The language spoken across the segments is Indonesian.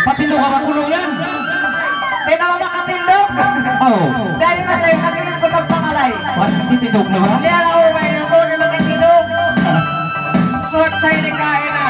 Patindog ka makulong yan. Di na makatindog. Oh. Dahil masaya katindog ko ng pangalay. What? Titindog na ba? Liyala umay na to na makatindog. Suot sa'yo ni kain na.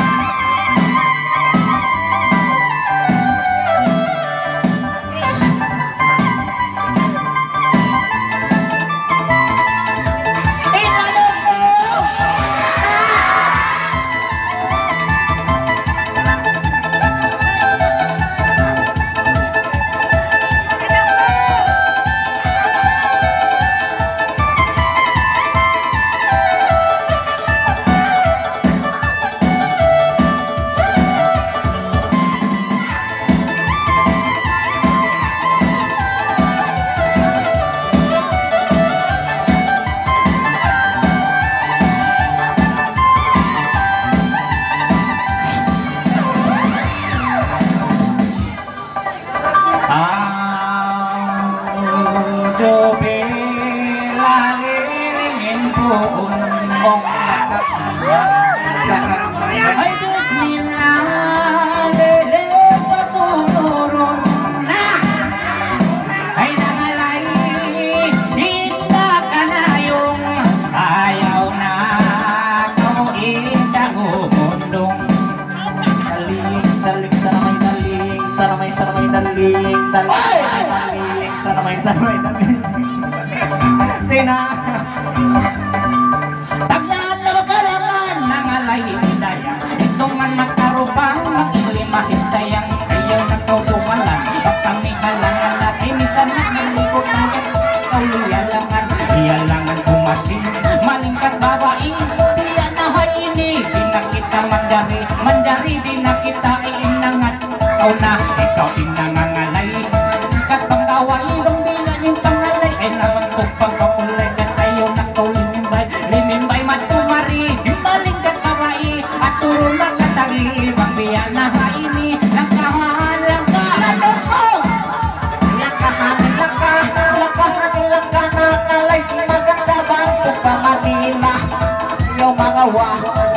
Ay, bismillah, lele, pasunuron na. Ay, nangalay, hinda ka na yung ayaw na kauin ka umundong. Daling, saramay, daling. Tina. Taglaan na magkalaman ng alay hidaya. Itong man magkarupang mag-ilima isayang ayaw na kautumalan. Pag kami halangan na kinisan na nalipot ng kauliyalangan. Iyalangan kumasin, malingkat babae. Diya na hay ini, di na kita manjari, di na kita iinangan. Ikaw na, ikaw inangangalay. Katang daway, rumbilan yung pangalay. Ay naman kong pagkakulay, at ayaw na kaulimbay. Limimbay matumari, dimbaling ka kawaii. At turo na katagi, bangbiyan na haini. Lakahan lang ka, lalong ko. Lakahan lang ka nakalay. Maganda bang pagkamarina. Yung mga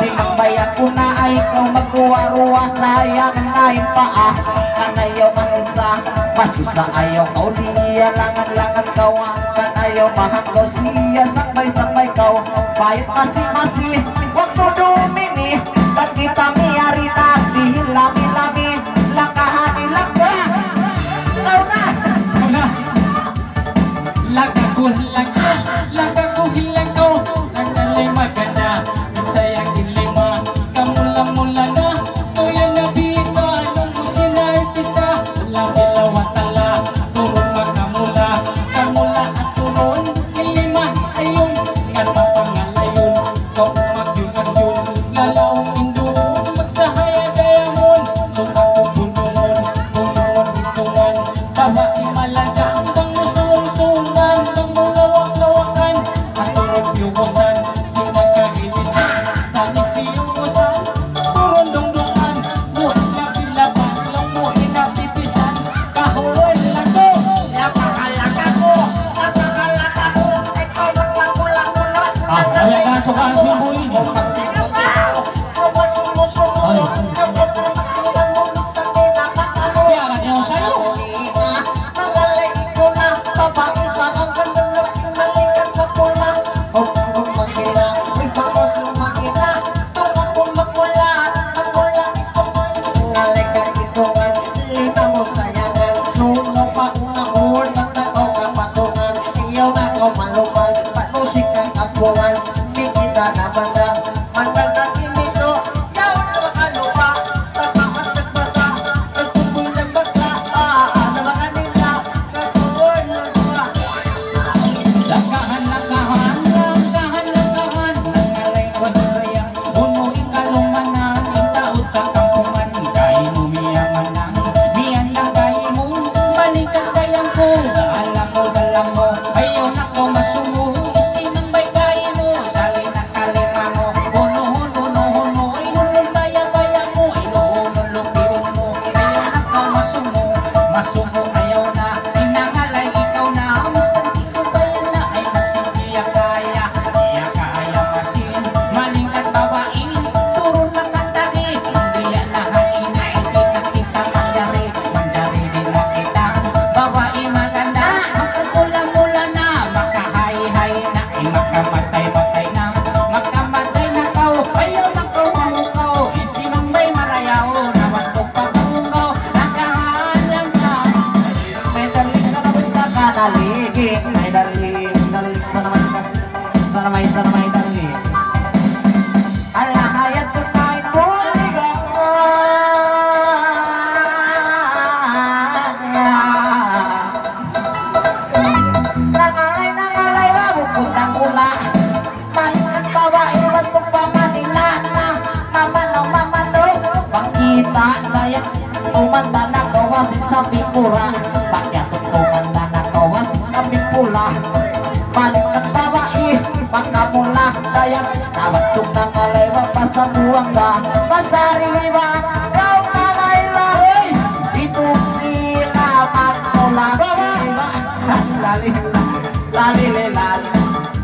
silang bayan ko na ay ikaw magruwa-ruwa. Sayang na yung paa. Kanayaw masusa ayaw kau diya. Langan-langan kau kanayaw mahanggaw siya. Sakbay-sakbay kau pahit masi-masi. Waktu dumini ba't kita miyari na lami-lami. Lakahan ilang ka. Kau na. Lagaku hilang kau. Nagdalay maganda, isayang dilima. Kamula-mula na, kau yan nabita. Nung musin na artista, labi-lawa tala. Turun magkamula, kamula at turun. Dilima ayun, nga papangalayon. Kau magsyun-aksyon, lalaong indun. sa may dali. Ala hayat ko tayo puligan. Nangalay mabukutang ula. Malingan bawa iwan ko pa Manila na mamanaw Pangkita dayak tumanda na kawasin sa pikura. Pakyatot tumanda na kawasin sa pikula. Malingan bawa makamula dayak nawatuk na kalewa pa sa buwangga. Masariwa kau kamayla. Itu sila magmula. Lali lali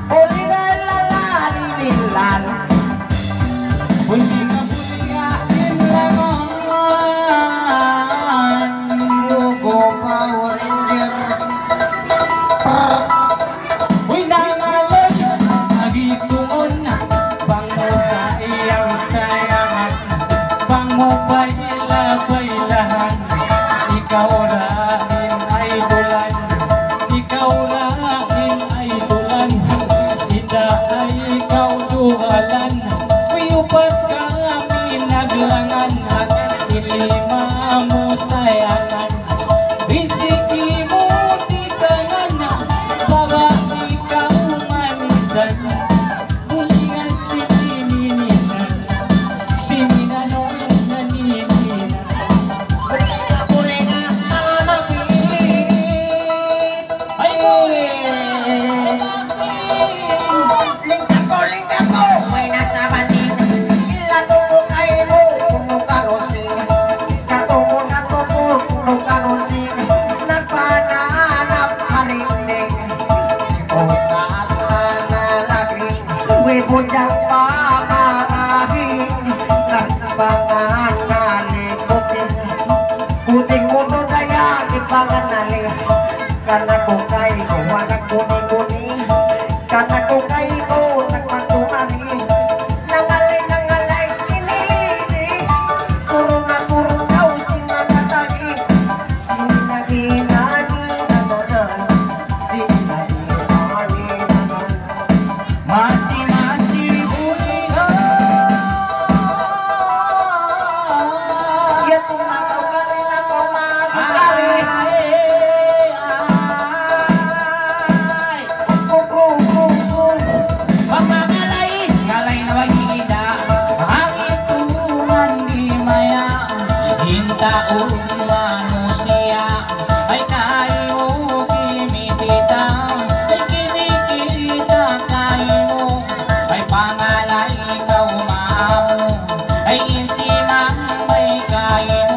ulingan lalalilan. Bulinga inlangan Logo Power Ranger. uy nangalay nagitungon bango sa iyang sayangan bango bayla-baylahan ikaw rahin ay dulan ikaw rahin ay dulan hindi ay ikaw duhalan uy upat kami naglangan ilima mo sayangan bisiki mo titangan para ikaw manisan bulingan si Nininan si Ninanong nanininan ay muli Lingkap ko, may nasa batin. Ilatungo kayo mo, puno ka rosing. Katungo na tumo, puno ka rosing. Nagpanahanap marinig. Simuta at nanalaging. Webo niyang pamamahing. Nagpangan nalikutin. Puting mundo daya, ibangan nalih. Karena ko kayo, walang guni-guni. Karena ko kayo, nagmatumari. Nangalay, inilili. Turun na turun daw, sinanatagi. Sinaginani naman. Sinaginani naman. masi bulingan Iya tuh nakau kali, nakau mabukali. Ngalay na wagigida ang itungan di maya hintaon manusia ay kayo kinikita ay kinikita kayo ay pangalay ikaw maamo ay insinang may kayo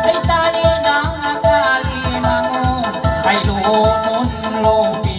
ay salin ang kalima mo ay lunon lopi